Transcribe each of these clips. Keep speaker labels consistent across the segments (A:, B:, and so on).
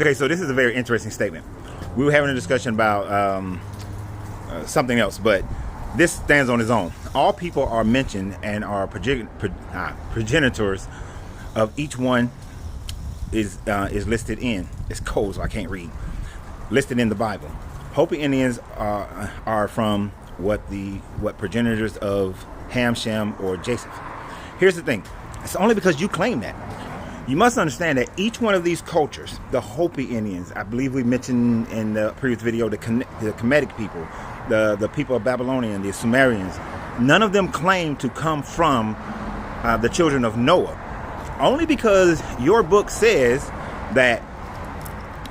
A: Okay, so this is a very interesting statement. We were having a discussion about something else, but this stands on its own. All people are mentioned and are progenitors of each one is listed in. It's cold, so I can't read. Listed in the Bible. Hopi Indians are from what progenitors of Ham, Shem, or Japheth. Here's the thing. It's only because you claim that. You must understand that each one of these cultures, the Hopi Indians, I believe we mentioned in the previous video, the Kemetic people, the people of Babylonian, the Sumerians, none of them claim to come from the children of Noah. Only because your book says that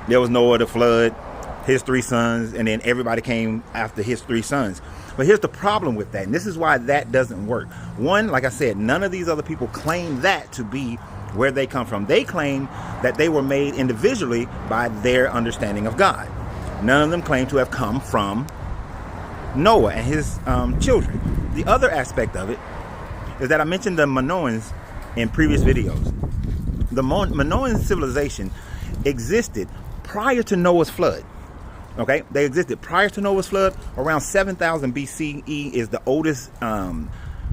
A: there was Noah, the flood, his 3 sons, and then everybody came after his 3 sons. But here's the problem with that, and this is why that doesn't work. One, like I said, none of these other people claim that to be where they come from. They claim that they were made individually by their understanding of God. None of them claim to have come from Noah and his children. The other aspect of it is that I mentioned the Minoans in previous videos. The Minoan civilization existed prior to Noah's flood. Okay, they existed prior to Noah's flood. Around 7,000 BCE is the oldest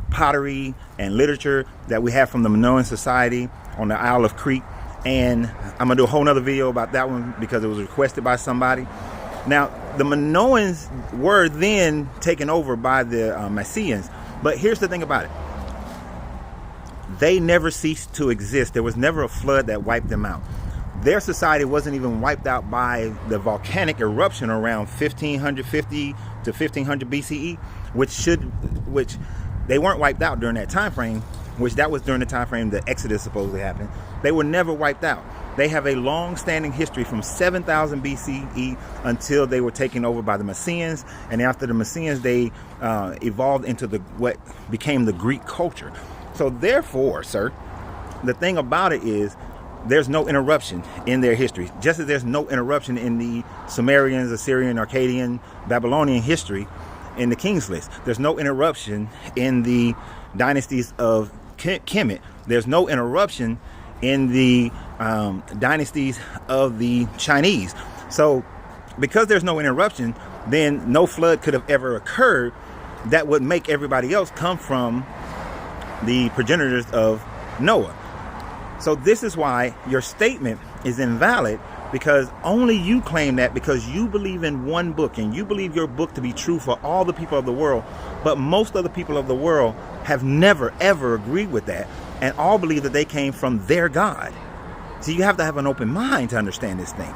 A: pottery and literature that we have from the Minoan society on the Isle of Crete. And I'm gonna do a whole nother video about that one because it was requested by somebody. Now, the Minoans were then taken over by the Mycenaeans, but here's the thing about it. They never ceased to exist. There was never a flood that wiped them out. Their society wasn't even wiped out by the volcanic eruption around 1550 to 1500 BCE, which they weren't wiped out during that time frame, which that was during the time frame the Exodus supposedly happened. They were never wiped out. They have a long-standing history from 7,000 BCE until they were taken over by the Mycenaeans, and after the Mycenaeans, they evolved into what became the Greek culture. So therefore, sir, the thing about it is there's no interruption in their history. Just as there's no interruption in the Sumerians, Assyrian, Akkadian, Babylonian history in the King's List. There's no interruption in the dynasties of Kemet. There's no interruption in the dynasties of the Chinese. So because there's no interruption, then no flood could have ever occurred that would make everybody else come from the progenitors of Noah. So this is why your statement is invalid, because only you claim that because you believe in one book and you believe your book to be true for all the people of the world. But most of the people of the world have never, ever agreed with that and all believe that they came from their God. So you have to have an open mind to understand this thing.